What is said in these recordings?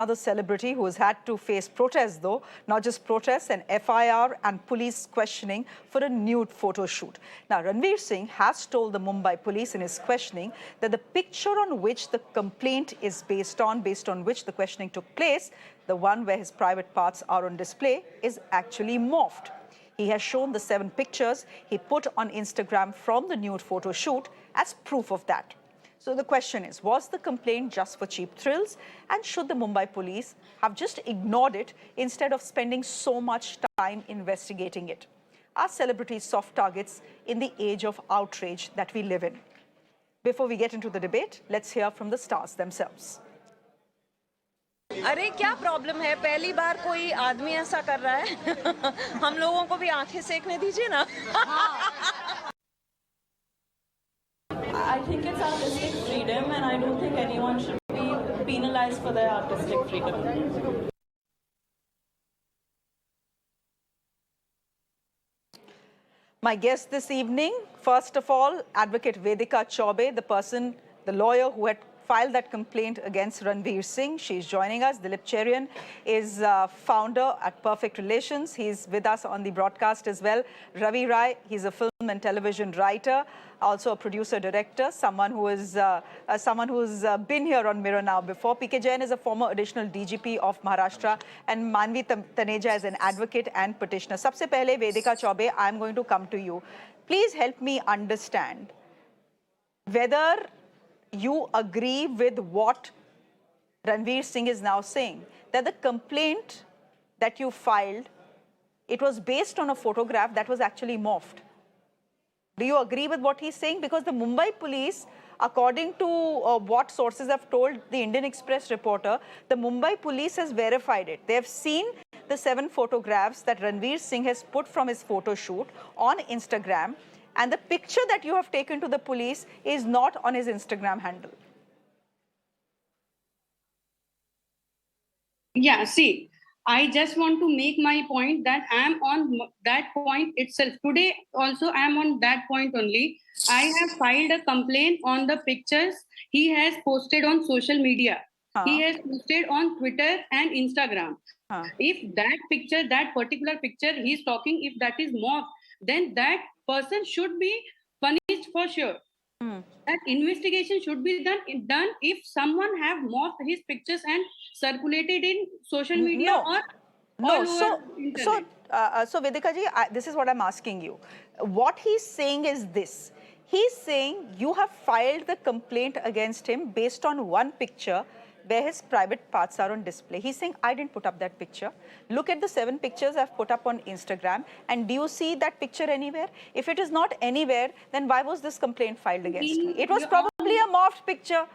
Another celebrity who has had to face protests, though, not just protests, an F.I.R. and police questioning for a nude photo shoot. Now, Ranveer Singh has told the Mumbai police in his questioning that the picture on which the complaint is based on which the questioning took place, the one where his private parts are on display, is actually morphed. He has shown the 7 pictures he put on Instagram from the nude photo shoot as proof of that. So the question is, was the complaint just for cheap thrills? And should the Mumbai police have just ignored it instead of spending so much time investigating it? Are celebrities soft targets in the age of outrage that we live in? Before we get into the debate, let's hear from the stars themselves. अरे क्या problem है? पहली बार कोई आदमी ऐसा कर रहा है। हम लोगों को भी आंखें सेकने दीजिए ना। I think it's artistic freedom, and I don't think anyone should be penalized for their artistic freedom. My guest this evening, first of all, Advocate Vedika Chaubey, the lawyer who had filed that complaint against Ranveer Singh. She's joining us. Dilip Cherian is founder at Perfect Relations. He's with us on the broadcast as well. Ravi Rai, he's a film and television writer, also a producer-director, someone who's been here on Mirror Now before. P.K. Jain is a former additional DGP of Maharashtra, and Manvi Taneja is an advocate and petitioner. Sabse pehle, Vedika Chaubey, I'm going to come to you. Please help me understand whether you agree with what Ranveer Singh is now saying, that the complaint that you filed, it was based on a photograph that was actually morphed. Do you agree with what he's saying? Because the Mumbai police, according to what sources have told the Indian Express reporter, the Mumbai police has verified it. They have seen the 7 photographs that Ranveer Singh has put from his photo shoot on Instagram, and the picture that you have taken to the police is not on his Instagram handle. Yeah, see, I just want to make my point that I am on that point itself. Today also I am on that point only. I have filed a complaint on the pictures he has posted on social media. He has posted on Twitter and Instagram. If that picture, that particular picture he is talking, if that is morphed, then that person should be punished for sure. That investigation should be done if someone have morphed his pictures and circulated in social media So Vedika ji, this is what I'm asking you. What he's saying is this. He's saying you have filed the complaint against him based on one picture where his private parts are on display. He's saying, I didn't put up that picture. Look at the 7 pictures I've put up on Instagram, and do you see that picture anywhere? If it is not anywhere, then why was this complaint filed against me? It was probably a morphed picture.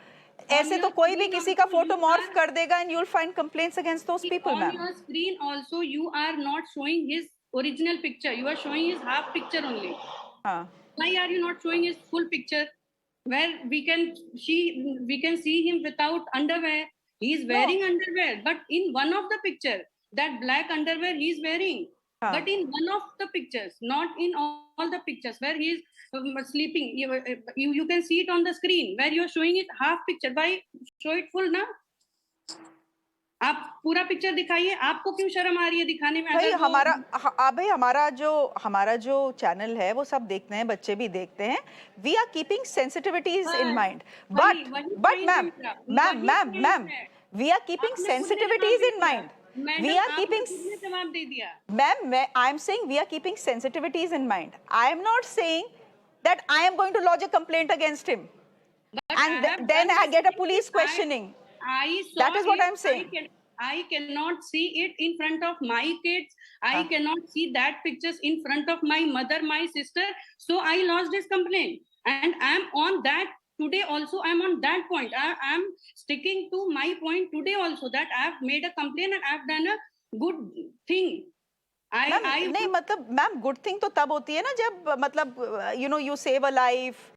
ऐसे तो कोई भी किसी का photo morph कर देगा, and you'll find complaints against those people, ma'am. On your screen also, you are not showing his original picture. You are showing his half picture only. Why are you not showing his full picture? Where we can see him without underwear. He is wearing underwear, but in one of the picture, that black underwear he is wearing. But in one of the pictures, not in all the pictures, where he is sleeping, you can see it on the screen, where you are showing it half picture. Why show it full now? आप पूरा picture दिखाइए. आपको क्यों शर्म आ रही है दिखाने में? भाई हमारा जो चैनल है वो सब देखते हैं, बच्चे भी देखते हैं. We are keeping sensitivities in mind. But ma'am, we are keeping sensitivities in mind. We are keeping. Ma'am, I am saying we are keeping sensitivities in mind. I am not saying that I am going to lodge a complaint against him, and then I get a police questioning. That is what I am saying. I cannot see it in front of my kids. I cannot see that pictures in front of my mother, my sister. So I lodged this complaint, and I am on that today also. I am on that point. I am sticking to my point today also, that I have made a complaint and I have done a good thing. नहीं मतलब ma'am good thing तो तब होती है ना जब मतलब you save a life.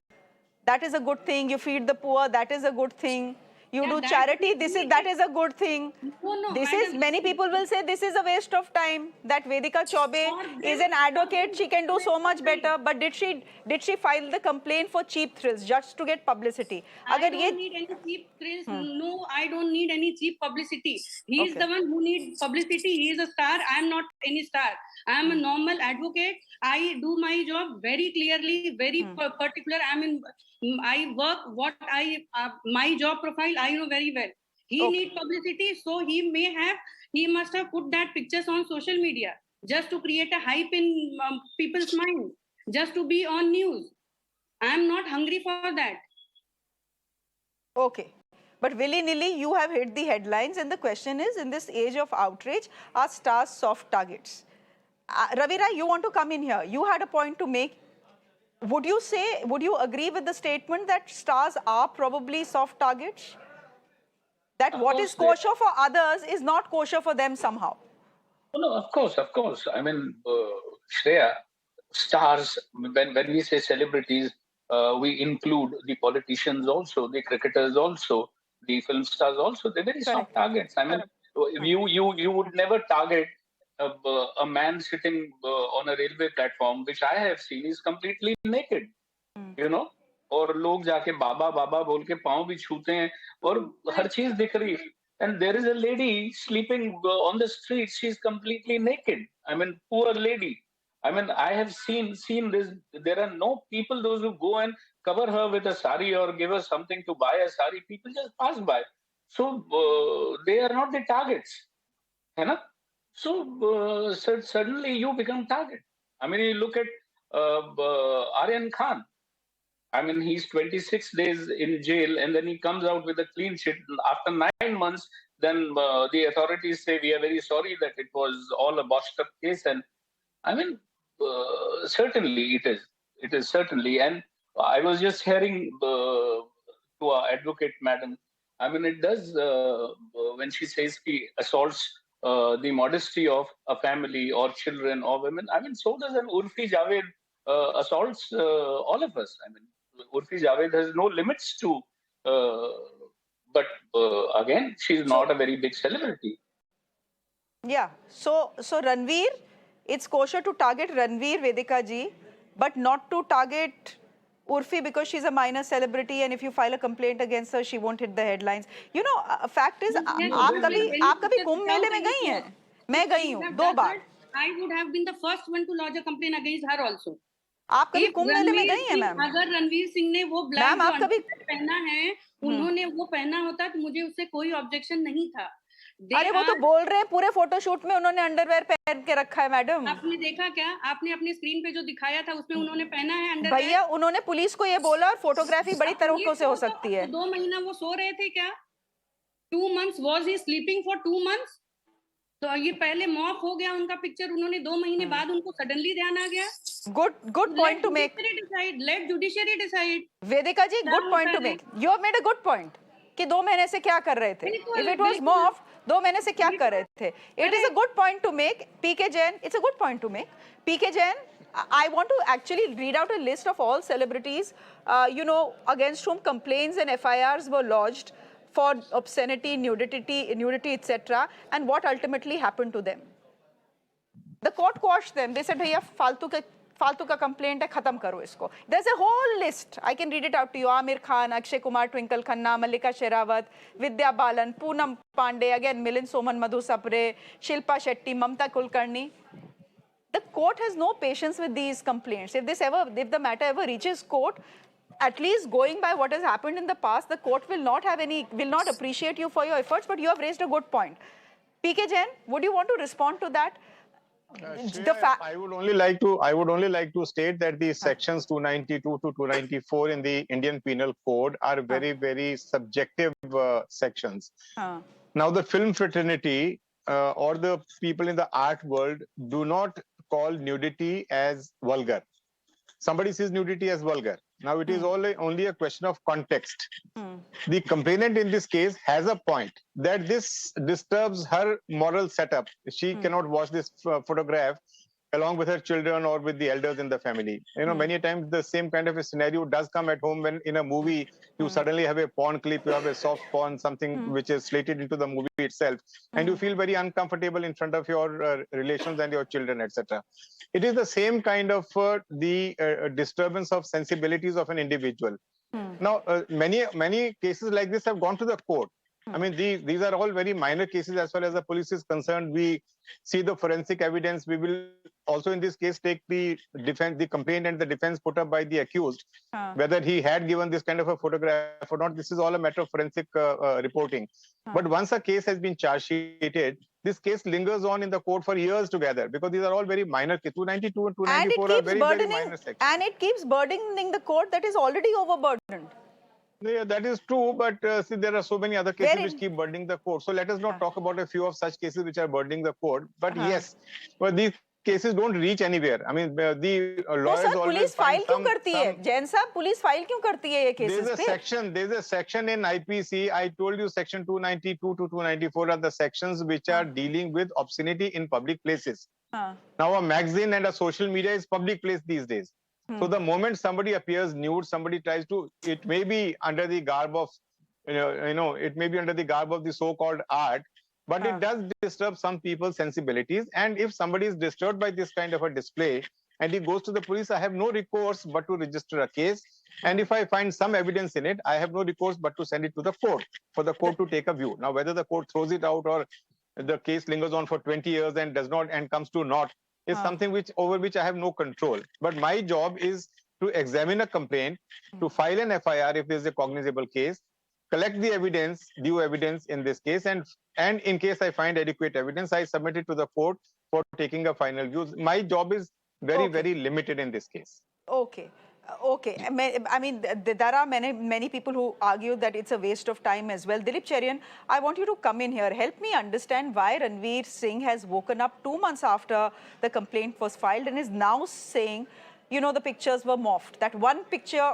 That is a good thing. You feed the poor. That is a good thing. you Yeah, do that charity, is that is a good thing. No, This is, madam. many people will say this is a waste of time, that Vedika Chaubey For is them, an advocate, she can do waste so of much time. better, but did she file the complaint for cheap thrills just to get publicity? I Agar don't need any cheap thrills. No, I don't need any cheap publicity. He is Okay. the one who needs publicity. He is a star. I am not any star. I am a normal advocate. I do my job very clearly, very particular. I work what my job profile, I know very well. He Okay. need publicity, so he must have put that pictures on social media just to create a hype in people's mind, just to be on news. I am not hungry for that. Okay. But willy-nilly, you have hit the headlines, and the question is, in this age of outrage, are stars soft targets? Ravi Rai, you want to come in here. You had a point to make. Would you agree with the statement that stars are probably soft targets? That what is kosher for others is not kosher for them somehow? No, of course. I mean, Shreya, stars, when we say celebrities, we include the politicians also, the cricketers also, the film stars also. They're very soft targets. I mean, you would never target a man sitting on a railway platform, which I have seen is completely naked, you know. और लोग जाके बाबा बाबा बोल के पाँव भी छूते हैं और हर चीज दिख रही है. And there is a lady sleeping on the street. She's completely naked. I mean, poor lady. I mean, I have seen this. There are no people, those who go and cover her with a sari or give her something to buy a sari. People just pass by. So they are not the targets. है ना? So suddenly you become target. I mean, you look at Aryan Khan. I mean, he's 26 days in jail and then he comes out with a clean sheet. After 9 months, then the authorities say, we are very sorry that it was all a botched up case. And I mean, certainly it is. It is certainly. And I was just hearing to our advocate, madam, I mean, it does, when she says he assaults the modesty of a family or children or women, I mean, so does an Urfi Javed assaults all of us. I mean, Urfi Javed has no limits to, but again, she's not a very big celebrity. Yeah, so Ranveer, it's kosher to target Ranveer Vedika ji, but not to target Urfi because she's a minor celebrity, and if you file a complaint against her, she won't hit the headlines. You know, fact is, आप कभी कुंभ मेले में गई हैं? मैं गई हूँ 2 बार. I would have been the first one to lodge a complaint against her also. आप कभी कुंभ मेले में गई हैं मैम? अगर रणवीर सिंह ने वो ब्लैक पहना है, उन्होंने वो पहना होता तो मुझे उससे कोई ऑब्जेक्शन नहीं था. अरे वो तो बोल रहे हैं पूरे फोटोशूट में उन्होंने अंडरवेयर पहन के रखा है मैडम. आपने देखा क्या? आपने अपनी स्क्रीन पे जो दिखाया था उसमें उन्होंने पहना है अंडरवेयर. भैया उन्होंने पुलिस को ये बोला और फोटोग्राफी बड़ी तरीकों से हो सकती है. 2 महीना वो सो रहे थे क्या? 2 months was he sleeping for 2 months? तो ये पहले मॉफ हो गया उनका पिक्चर, उन्होंने 2 महीने बाद उनको सडनली ध्यान आ गया. Good point to make. Let judiciary decide. Vedika ji, good point to make. You have made a good point. कि 2 महीने से क्या कर रहे थे? If it was morphed, 2 महीने से क्या कर रहे थे? It is a good point to make. PK Jain, it's a good point to make. PK Jain, I want to actually read out a list of all celebrities, you know, against whom complaints and FIRs were lodged for obscenity, nudity, etc., and what ultimately happened to them. The court quashed them. They said, "Bhaiya, फालतू का complaint है, खत्म करो इसको." There's a whole list. I can read it out to you. Amir Khan, Akshay Kumar, Twinkle Khanna, Mallika Sherawat, Vidya Balan, Poonam Pandey, again Milind Soman, Madhu Sapre, Shilpa Shetty, Mamta Kulkarni. The court has no patience with these complaints. If the matter ever reaches court, at least going by what has happened in the past, the court will not appreciate you for your efforts, but you have raised a good point. PK Jain, would you want to respond to that? I would only like to state that the sections 292 to 294 in the Indian Penal Code are very, very subjective sections. Now, the film fraternity or the people in the art world do not call nudity as vulgar. Somebody sees nudity as vulgar. Now, it is only a question of context. The complainant in this case has a point that this disturbs her moral setup. She cannot watch this photograph along with her children or with the elders in the family. You know, many times the same kind of a scenario does come at home when in a movie you suddenly have a porn clip, you have a soft porn, something which is slated into the movie itself, and you feel very uncomfortable in front of your relations and your children, etc. It is the same kind of disturbance of sensibilities of an individual. Now, many cases like this have gone to the court. I mean, these are all very minor cases as far as the police is concerned. We see the forensic evidence. We will also, in this case, take the defense, the complaint and the defense put up by the accused, whether he had given this kind of a photograph or not. This is all a matter of forensic reporting. But once a case has been charge sheeted, this case lingers on in the court for years together because these are all very minor cases. 292 and 294 are very minor sections. And it keeps burdening the court that is already overburdened. Yeah, that is true, but see, there are so many other cases which keep burdening the court. So let us not talk about a few of such cases which are burdening the court. But yes, but these cases don't reach anywhere. I mean, the lawyers always find some... Jain sahab, police file kyun karti hai ye cases? There's a section in IPC. I told you section 292 to 294 are the sections which are dealing with obscenity in public places. Now, a magazine and a social media is public place these days. So the moment somebody appears nude, somebody tries to, it may be under the garb of, it may be under the garb of the so-called art, but it does disturb some people's sensibilities. And if somebody is disturbed by this kind of a display and he goes to the police, I have no recourse but to register a case. And if I find some evidence in it, I have no recourse but to send it to the court for the court to take a view. Now, whether the court throws it out or the case lingers on for 20 years and does not and comes to naught, is something over which I have no control. But my job is to examine a complaint, to file an F.I.R. if there is a cognizable case, collect the evidence, due evidence in this case, and in case I find adequate evidence, I submit it to the court for taking a final view. My job is very limited in this case. Okay. I mean, there are many people who argue that it's a waste of time as well. Dilip Cherian, I want you to come in here. Help me understand why Ranveer Singh has woken up 2 months after the complaint was filed and is now saying, you know, the pictures were morphed. That one picture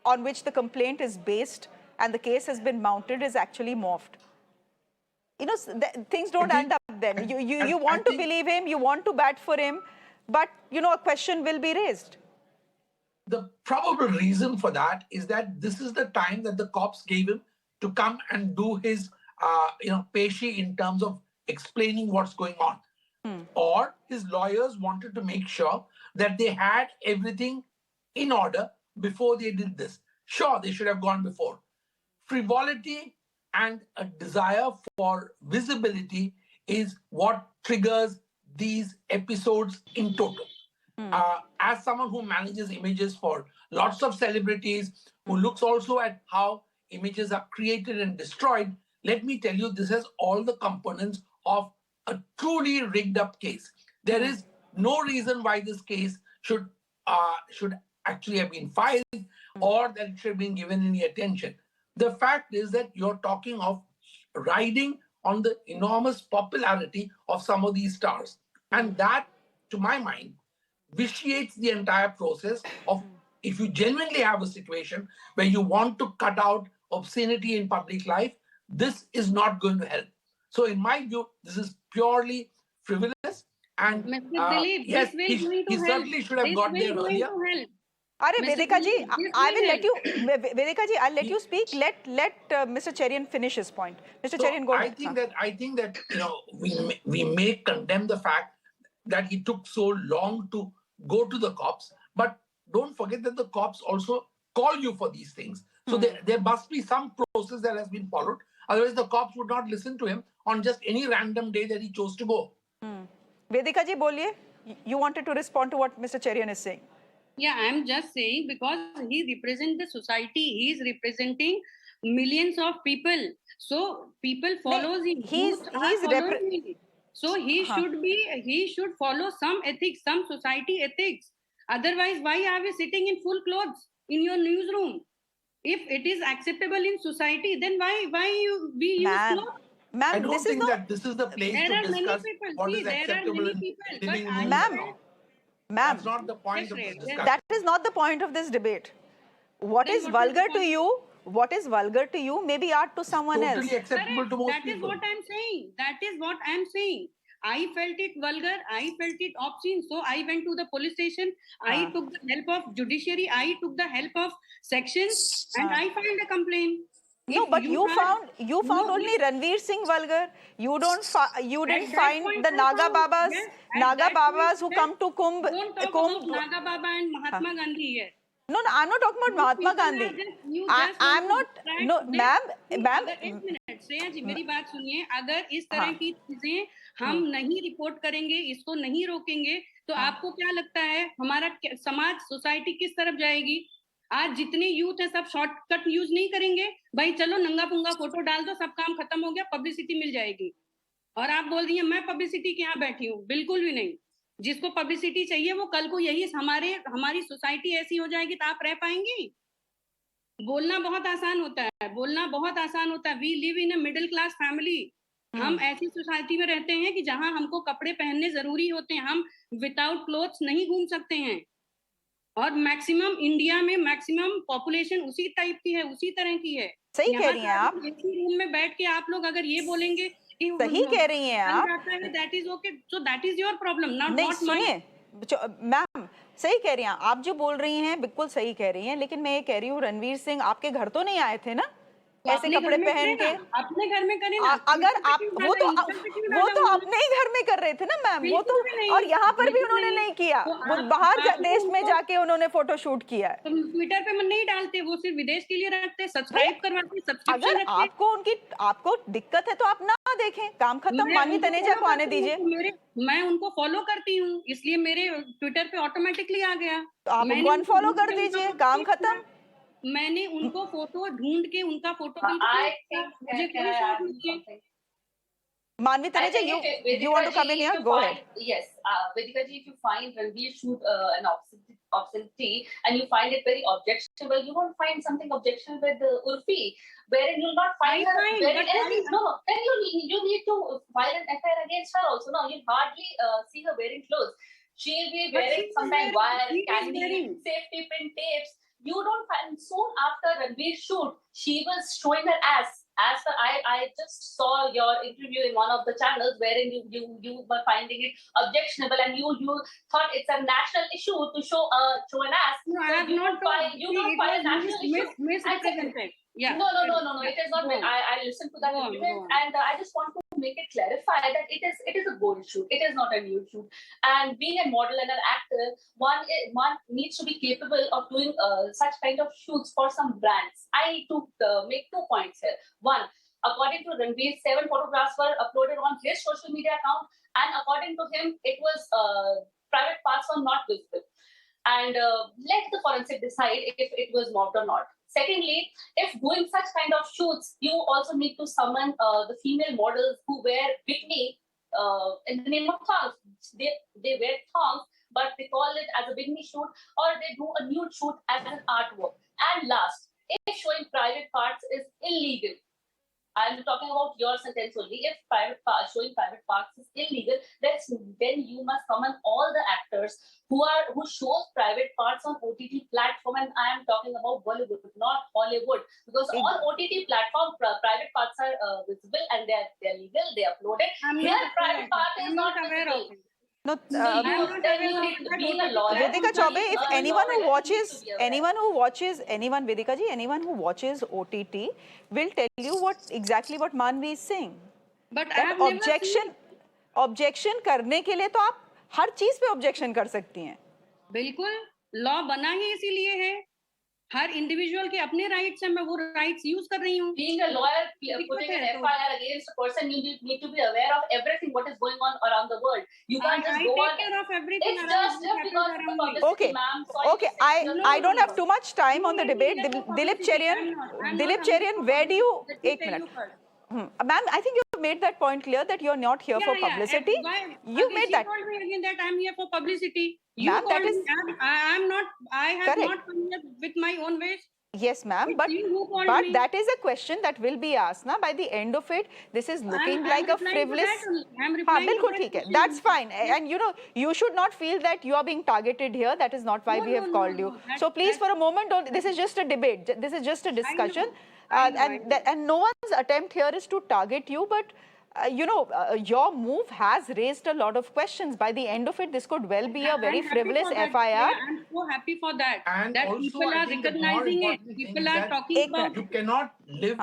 on which the complaint is based and the case has been mounted is actually morphed. You know, things don't end up then. You want to believe him, you want to bat for him, but, you know, a question will be raised. The probable reason for that is that this is the time that the cops gave him to come and do his, peshi in terms of explaining what's going on. Or his lawyers wanted to make sure that they had everything in order before they did this. Sure, they should have gone before. Frivolity and a desire for visibility is what triggers these episodes in total. As someone who manages images for lots of celebrities, who looks also at how images are created and destroyed, let me tell you, this has all the components of a truly rigged up case. There is no reason why this case should actually have been filed or that it should have been given any attention. The fact is that you're talking of riding on the enormous popularity of some of these stars. And that, to my mind, vitiates the entire process of, if you genuinely have a situation where you want to cut out obscenity in public life, this is not going to help. So in my view, this is purely frivolous and yes, he certainly should have got there earlier. Vedika ji, I will let you, Vedika ji, I'll let you speak. Let Mr. Cherian finish his point. Mr. Cherian, go ahead. I think that we may condemn the fact that he took so long to go to the cops, but don't forget that the cops also call you for these things. So there must be some process that has been followed. Otherwise, the cops would not listen to him on just any random day that he chose to go. Vedika ji, boliye. You wanted to respond to what Mr. Cherian is saying. Yeah, I'm just saying because he represents the society. He is representing millions of people. So people follows him. So he should follow some ethics, some society ethics. Otherwise, why are we sitting in full clothes in your newsroom? If it is acceptable in society, then why we use clothes? I don't think that this is the place to discuss what is acceptable in living in Ma'am, that's not the point of this discussion. That is not the point of this debate. What is vulgar to you may be art to someone else. Totally acceptable to most people. That is what I'm saying. I felt it vulgar, I felt it obscene, so I went to the police station. I took the help of judiciary, I took the help of sections, and I filed a complaint. No, but you found only Ranveer Singh vulgar. You didn't find the Naga Babas who come to Kumbh. Don't talk about Naga Baba and Mahatma Gandhi here. No, I'm not talking about Mahatma Gandhi. I'm not. No, ma'am. एक minute Shreya जी मेरी बात सुनिए. अगर इस तरह की चीजें हम नहीं रिपोर्ट करेंगे, इसको नहीं रोकेंगे, तो आपको क्या लगता है हमारा समाज, सोसाइटी किस तरफ जाएगी? आज जितने यूथ है सब शॉर्टकट यूज नहीं करेंगे. भाई चलो नंगा पुंगा फोटो डाल दो, सब काम खत्म हो गया, पब्लिसिटी मिल जाएगी. और आप बोल रही हैं मैं पब्लिसिटी के यहाँ बैठी हूँ. बिल्कुल भी नहीं. जिसको पब्लिसिटी चाहिए वो कल को यही हमारी सोसाइटी ऐसी हो जाएगी तो आप रह पाएंगी? बोलना बहुत आसान होता है, बोलना बहुत आसान होता है. We live in a middle class family. हम ऐसी सोसाइटी में रहते हैं कि जहां हमको कपड़े पहनने जरूरी होते हैं. हम विदाउट क्लोथ्स नहीं घूम सकते हैं. और मैक्सिमम इंडिया में मैक्सिमम पॉपुलेशन उसी टाइप की है, उसी तरह की है. सही कह रही हैं आप. रूम में बैठ के आप लोग अगर ये बोलेंगे, सही कह रही हैं आप. That is okay. So that is your problem, not mine. Ma'am सही कह रही हैं आप. जो बोल रही हैं बिल्कुल सही कह रही हैं, लेकिन मैं ये कह रही हूँ रणवीर सिंह आपके घर तो नहीं आए थे ना ऐसे कपड़े पहन के? अपने घर में करें ना. अगर आप वो तो अपने ही घर में कर रहे थे ना मैम. वो तो और यहाँ पर भी उन्होंने नहीं किया. वो बाहर देश में जाके उन्होंने फोटो शूट किया है. ट्विटर पे नहीं डालते, वो सिर्फ विदेश के लिए रखते. सब्सक्राइब करवाते. अगर आपको दिक्कत है तो आप ना देखें. काम खत्म. मानवी तनेजा को आने दीजिए. मैं उनको फॉलो करती हूँ, इसलिए मेरे ट्विटर पे ऑटोमेटिकली आ गया. तो आप उनको अनफॉलो कर दीजिए. काम खत्म. मैंने उनको फोटो ढूंढ के उनका photo Manvi Taneja, you want to come in here? Go ahead. Yes, Vedika ji, if you find Ranveer shoot an obscenity and you find it very objectionable, you won't find something objectionable with Urfi, wherein you'll not find her very anything. No, then you need to file an F.I.R against her also. No, you'll hardly see her wearing clothes. She'll be wearing sometimes wire, candy, safety pin tapes. You don't find. Soon after Ranveer shoot, she was showing her ass. As per I just saw your interview in one of the channels wherein you were finding it objectionable and you thought it's a national issue to show an ass. No, I have not find a national issue. Misrepresented. Yeah. No. It is not. I listened to that interview and I just want to make it clarify that it is a gold shoot. It is not a nude shoot. And being a model and an actor, one needs to be capable of doing such kind of shoots for some brands. I need to make 2 points here. One, according to Ranveer, 7 photographs were uploaded on his social media account, and according to him, it was private parts were not visible. And let the forensic decide if it was mobbed or not. Secondly, if doing such kind of shoots, you also need to summon the female models who wear bikini in the name of thongs. They wear thongs, but they call it as a bikini shoot, or they do a nude shoot as an artwork. And last, if showing private parts is illegal, I'm talking about your sentence only. If showing private parts is illegal, then you must summon all the actors who shows private parts on OTT platform, and I am talking about Bollywood, not Hollywood, because on OTT platform private parts are visible and they're legal. They upload it. Here, private part is not visible. No, Vedika Chaubey, if anyone who watches OTT will tell you exactly what Manvi is saying. But objection करने के लिए तो आप हर चीज पे objection कर सकती हैं. बिल्कुल, लॉ बना ही इसीलिए है. हर इंडिविजुअल के अपने राइट्स हैं, मैं वो राइट्स यूज कर रही हूँ. Being a lawyer, putting an F.I.R against a person, you need to be aware of everything what is going on around the world. You can't just go on. I take care of everything. It's just because of the publicity, okay. ma'am. Okay, I don't have too much time on the debate. Dilip Cherian, where do you? एक minute. Ma'am, I think you have made that point clear that you are not here for publicity. You made that. She told me again that I am here for publicity. You ma'am, that is. I am not. I have not come here with my own ways. Yes, ma'am, but that is a question that will be asked. Na, by the end of it, this is looking like a frivolous. That's fine. And you should not feel that you are being targeted here. That is not why we have called you. So please, for a moment, this is just a debate. This is just a discussion. And no one's attempt here is to target you, but your move has raised a lot of questions. By the end of it, this could well be a very I'm happy frivolous for that. FIR. Yeah, I'm so happy for that. And that also, people I are think the more recognizing it. important thing People is are that talking about you it. cannot live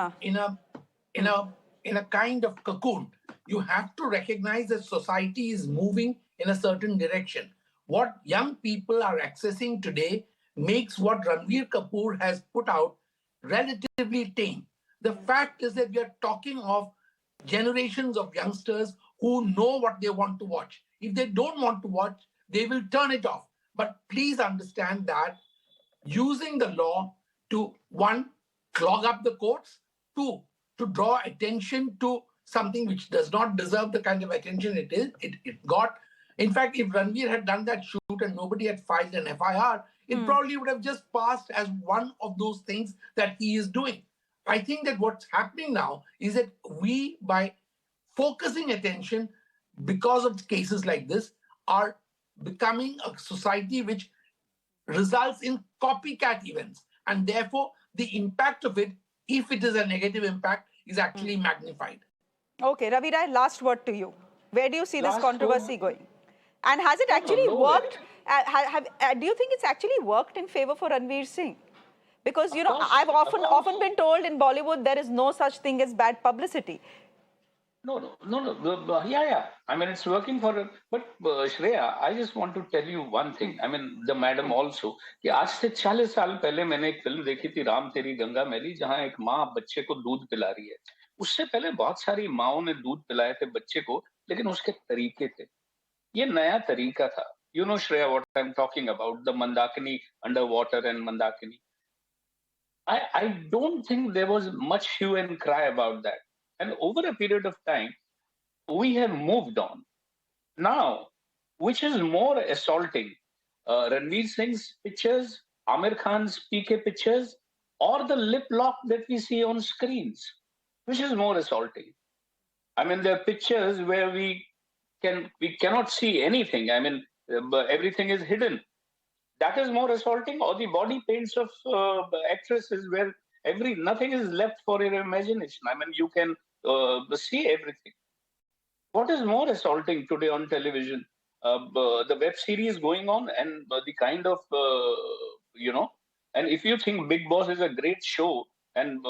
in a kind of cocoon. You have to recognize that society is moving in a certain direction. What young people are accessing today makes what Ranveer Kapoor has put out relatively tame. The fact is that we are talking of generations of youngsters who know what they want to watch. If they don't want to watch, they will turn it off. But please understand that using the law to, one, clog up the courts, two, to draw attention to something which does not deserve the kind of attention it got. In fact, if Ranveer had done that shoot and nobody had filed an FIR, it probably would have just passed as one of those things that he is doing. I think that what's happening now is that we, by focusing attention because of cases like this, are becoming a society which results in copycat events. And therefore, the impact of it, if it is a negative impact, is actually magnified. Okay, Ravi Rai, last word to you. Where do you see this Last controversy word? going? And has it actually nowhere. worked? Do you think it's actually worked in favor for Ranveer Singh? Because, Of course, I've of course. often been told in Bollywood there is no such thing as bad publicity. No. Yeah. I mean, it's working for her. But Shreya, I just want to tell you one thing. I mean, the madam also. कि आज से 40 साल पहले मैंने एक film देखी थी राम तेरी गंगा मैली जहां एक माँ बच्चे को दूध पिला रही है. उससे पहले बहुत सारी माओं ने दूध पिलाए थे बच्चे को, लेकिन उसके तरीके थे. ये नया तरीका था. You know, Shreya, what I'm talking about, the Mandakini underwater and Mandakini. I don't think there was much hue and cry about that. And over a period of time, we have moved on. Now, which is more assaulting? Ranveer Singh's pictures, Amir Khan's PK pictures, or the lip lock that we see on screens? Which is more assaulting? I mean, there are pictures where we cannot see anything. I mean, everything is hidden. That is more assaulting, or the body paints of actresses where nothing is left for your imagination. I mean, you can see everything. What is more assaulting today on television? The web series going on and the kind of, and if you think Big Boss is a great show, and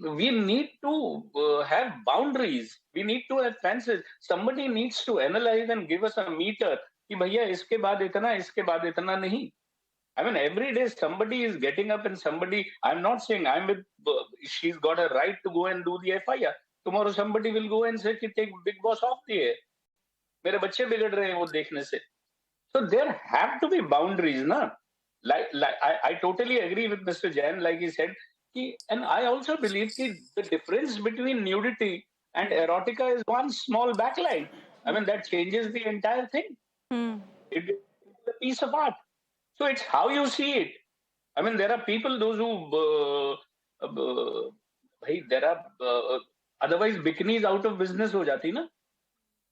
we need to have boundaries. We need to have fences. Somebody needs to analyze and give us a meter. कि भैया इसके बाद इतना नहीं. I mean, every day somebody is getting up and somebody, I'm not saying she's got a right to go and do the FIR. Tomorrow somebody will go and say, take Big Boss off the air. मेरे बच्चे बिगड़ रहे हैं वो देखने से. So there have to be boundaries, na? Like I totally agree with Mr. Jain, like he said, and I also believe that the difference between nudity and erotica is one small backline. I mean, that changes the entire thing. It is a piece of art. So it's how you see it. I mean, there are people, those who, there are, otherwise bikinis out of business हो जाती ना,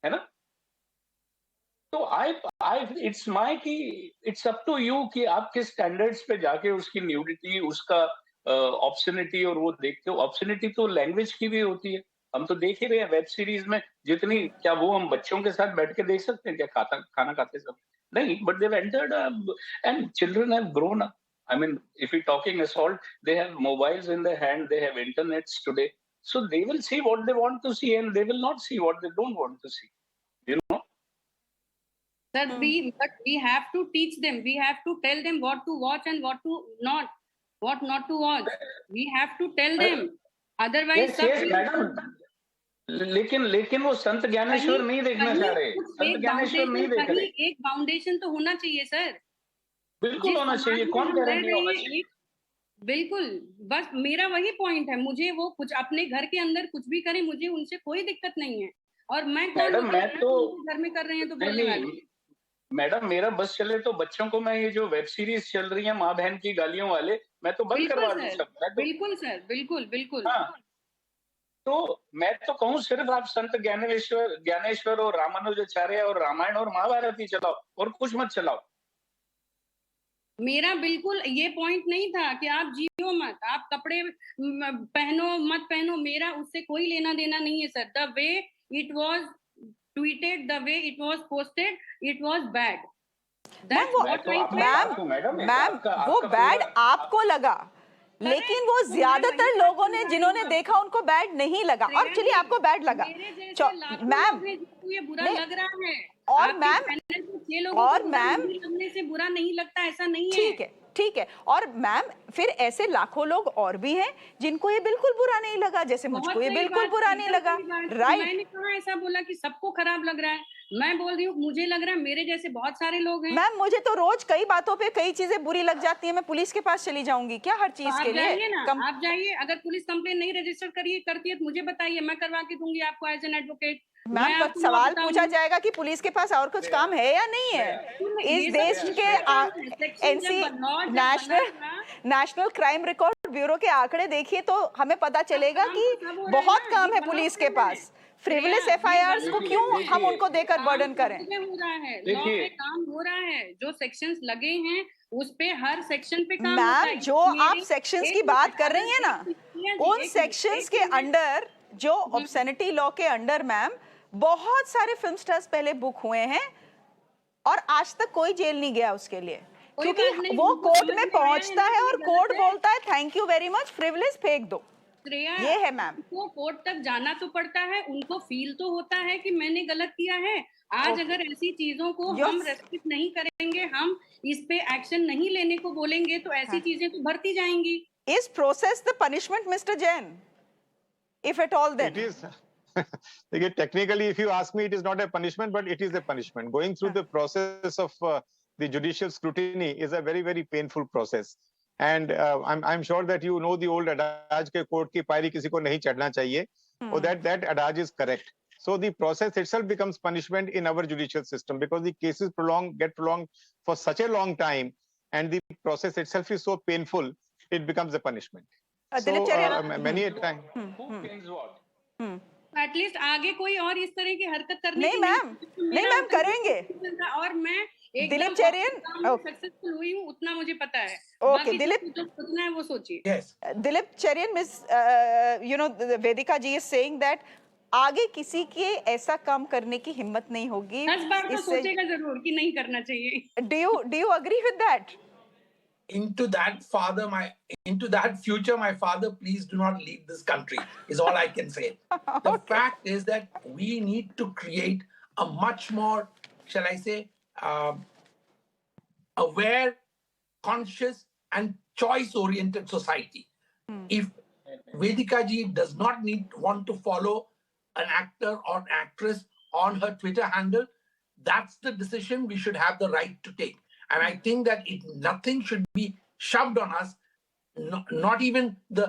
है ना? तो it's up to you कि आप किस standards पे जाके उसकी nudity, उसका obscenity और वो देखते हो. Obscenity तो language की भी होती है. हम तो देख ही रहे हैं वेब सीरीज में जितनी, क्या वो हम बच्चों के साथ बैठ के देख सकते हैं क्या खाना खाते सब? नहीं, but they've entered and children have grown up. I mean, if you're talking assault, they have mobiles in their hand, they have internets today. So they will see what they want to see and they will not see what they don't want to see. You know? Sir, but we have to teach them. We have to tell them what to watch and what not to watch. We have to tell them. Otherwise, yes, madam. लेकिन वो संत ज्ञानेश्वर नहीं देखना चाह रहे. संत ज्ञानेश्वर नहीं देख रहे. एक फाउंडेशन तो होना चाहिए सर. बिल्कुल होना चाहिए. कौन कह रहा है होना चाहिए? बिल्कुल. बस मेरा वही पॉइंट है. मुझे वो कुछ अपने घर के अंदर कुछ भी करें, मुझे उनसे कोई दिक्कत नहीं है. और मैं तो घर में कर रहे हैं तो बोलने वाली. मैडम, मेरा बस चले तो बच्चों को मैं ये जो वेब सीरीज चल रही है माँ बहन की गालियों वाले, मैं तो बंद करवा दूं सब. बिल्कुल सर, बिल्कुल. तो मैं तो कहूँ सिर्फ आप संत ज्ञानेश्वर और रामानुजाचार्य और रामायण और महाभारत ही चलाओ और कुछ मत चलाओ. मेरा बिल्कुल ये पॉइंट नहीं था कि आप जियो मत, आप कपड़े पहनो मत पहनो, मेरा उससे कोई लेना देना नहीं है sir. The way it was tweeted, the way it was posted, it was bad. Ma'am वो बैड आपको लगा, लेकिन वो ज्यादातर लोगों ने जिन्होंने देखा उनको बैड नहीं लगा। और चलिए आपको बैड लगा मैम, ये बुरा लग रहा है, और मैम लगने से बुरा नहीं लगता, ऐसा नहीं है। ठीक है। और मैम फिर ऐसे लाखों लोग और भी हैं जिनको ये बिल्कुल बुरा नहीं लगा, जैसे मुझको ये बिल्कुल बुरा नहीं लगा। राइट, मैंने कहा ऐसा बोला कि सबको खराब लग रहा है, मैं बोल रही हूँ मुझे लग रहा है, मेरे जैसे बहुत सारे लोग हैं। मैम मुझे तो रोज कई बातों पे कई चीजें बुरी लग जाती हैं, मैं पुलिस के पास चली जाऊंगी क्या हर चीज के लिए? आप जाइए, अगर पुलिस कंप्लेन नहीं रजिस्टर करती है तो मुझे बताइए, मैं करवा के दूंगी आपको एज एन एडवोकेट। मैम सवाल पूछा जाएगा कि पुलिस के पास और कुछ काम है या नहीं है? इस देश के नेशनल क्राइम रिकॉर्ड ब्यूरो के आंकड़े देखिए तो हमें पता चलेगा कि बहुत काम है पुलिस के पास। फ्रिवलेस FIRs को क्यों हम उनको देकर बर्डन करें? देखिए काम हो रहा है, जो सेक्शंस लगे हैं उस पे हर सेक्शन पे काम होता है। मैम जो आप सेक्शंस की बात कर रही हैं ना, उन सेक्शंस के अंडर जो ऑब्ससेनिटी लॉ के अंडर मैम बहुत सारे फिल्म स्टार्स पहले बुक हुए हैं और आज तक कोई जेल नहीं गया उसके लिए, क्योंकि वो कोर्ट में पहुंचता है और कोर्ट बोलता है thank you very much, frivolous फेंक दो। ये है मैम, वो कोर्ट तक जाना तो पड़ता है, उनको फील तो होता है कि मैंने गलत किया है। आज अगर ऐसी चीजों को हम रेस्ट्रिक्ट नहीं करेंगे, हम इस पे एक्शन नहीं लेने को बोलेंगे तो ऐसी चीजें तो बढ़ती जाएंगी। Is process the punishment, Mr. Jain? If at all, then. It is. Technically, if you ask me, it is not a punishment, but it is a punishment. Going through the process of the judicial scrutiny is a very, very painful process. And I'm sure that you know the old adage ke court ki pairi kisi ko nahi chadna chahiye. Or that adage is correct. So the process itself becomes punishment in our judicial system because the cases get prolonged for such a long time, and the process itself is so painful, it becomes a punishment. So many a time. Who pays what? At least आगे कोई और इस तरह की हरकत करने नहीं ma'am करेंगे। और मैं दिलीप चेरियन सक्सेसफुल हुई हूँ उतना मुझे पता है। ओके दिलीप, जो सोचना है वो सोचिए। Dilip Cherian, miss Vedika ji is saying that आगे किसी के ऐसा काम करने की हिम्मत नहीं होगी। 10 बार तो सोचेगा जरूर कि नहीं करना चाहिए। Do you agree with that? Into that future, my father, please do not leave this country, is all I can say. The fact is that we need to create a much more, shall I say, aware, conscious, and choice-oriented society. If Vedika ji does not want to follow an actor or actress on her Twitter handle, that's the decision we should have the right to take. And I think that nothing should be shoved on us, not even the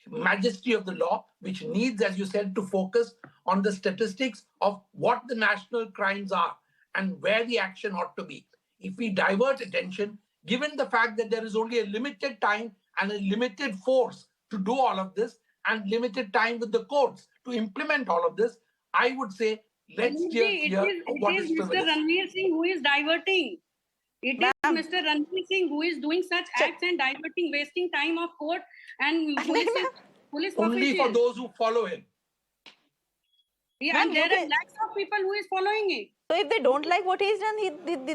majesty of the law, which needs, as you said, to focus on the statistics of what the national crimes are and where the action ought to be. If we divert attention, given the fact that there is only a limited time and a limited force to do all of this and limited time with the courts to implement all of this, I would say let's steer clear of what is frivolous. Mr. Ranveer Singh who is diverting. It is Mr. Ranveer Singh who is doing such acts and diverting, wasting time of court and police only for those who follow him. Yeah, and there are lakhs of people who is following it. So if they don't like what he's done,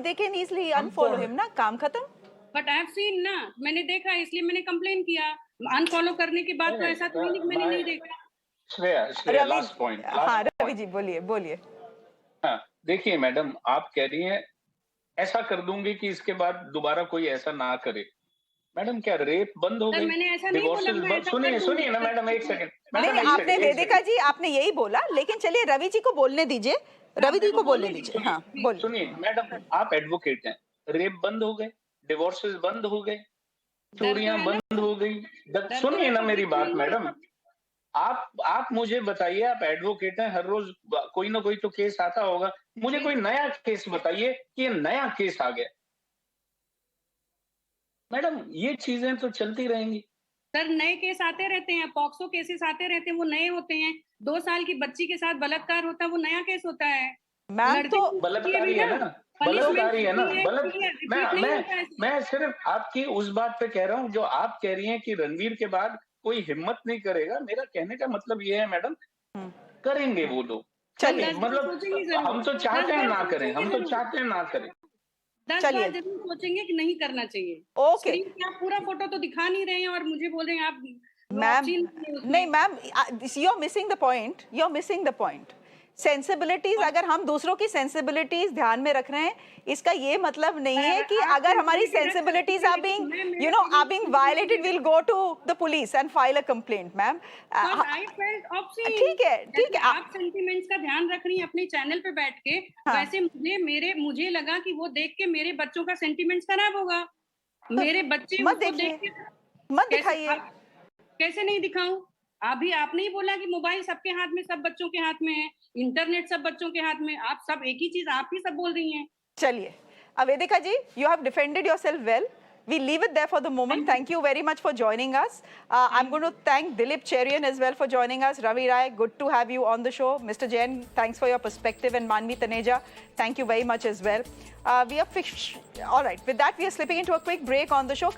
they can easily unfollow him, ना? काम खत्म. But I have seen ना, मैंने देखा इसलिए मैंने complain किया. Unfollow करने के बाद तो ऐसा तो मैंने नहीं देखा. Shreya, last point. हाँ रवि जी बोलिए. हाँ, देखिए मैडम, आप कह रही हैं ऐसा कर दूंगी कि इसके बाद दोबारा कोई ऐसा ना करे। मैडम क्या रेप बंद हो गई? मैंने ऐसा नहीं बोला। सुनिए ना मैडम, एक सेकंड। नहीं, आपने वेदिका जी आपने यही बोला, लेकिन चलिए रवि जी को बोलने दीजिए। रवि जी को बोलने दीजिए। हाँ बोलिए। सुनिए मैडम, आप एडवोकेट हैं, रेप बंद हो गए, डिवोर्सेस बंद हो गए, चोरियां बंद हो गई। सुनिए ना मेरी बात मैडम, आप मुझे बताइए, आप एडवोकेट हैं, हर रोज कोई ना कोई तो केस आता होगा, मुझे कोई नया केस बताइए कि ये नया केस आ गया। मैडम ये चीजें तो चलती रहेंगी। सर नए केस आते रहते हैं, पॉक्सो केसेस आते रहते हैं, वो नए होते हैं। 2 साल की बच्ची के साथ बलात्कार होता है, वो नया केस होता है। मैम तो बलात्कारी है ना, बलात्कारी है ना, मैं सिर्फ आपकी उस बात पे कह रहा हूँ जो आप कह रही हैं कि रणवीर के बाद कोई हिम्मत नहीं करेगा। मेरा कहने का मतलब ये है मैडम, करेंगे वो लोग। चलिए, मतलब हम तो चाहते हैं ना करें, हम तो चाहते हैं ना करें। 10 बार जरूर सोचेंगे कि नहीं करना चाहिए। ओके, आप पूरा फोटो तो दिखा नहीं रहे हैं और मुझे बोल रहे हैं आप मैम। नहीं ma'am, you are missing the point, you are missing the point. Sensibilities, अगर हम दूसरों की सेंसिबिलिटीज ध्यान में रख रहे हैं, इसका ये मतलब नहीं है कि अगर हमारी sensibilities are being, you know, are being violated, will go to the police and file a complaint. Ma'am ठीक है, ठीक है, आप सेंटिमेंट्स का ध्यान रख रही हैं अपने चैनल पे बैठ के। वैसे मुझे लगा कि वो देख के मेरे बच्चों का सेंटिमेंट्स खराब होगा। मेरे बच्चे मत देखिए, मत दिखाइए। कैसे नहीं दिखाऊं? अभी आपने ही बोला कि मोबाइल सबके हाथ में, सब बच्चों के हाथ में है, इंटरनेट सब बच्चों के हाथ में। आप सब एक ही चीज आप ही सब बोल रही हैं। चलिए, Vedika ji, you have defended yourself well. We leave it there for the moment. Thank you very much for joining us. I'm going to thank Dilip Cherian as well for joining us. Ravi Rai, good to have you on the show. Mr. Jain, thanks for your perspective. And Manvi Taneja, thank you very much as well. We are all right. With that, we are slipping into a quick break on the show.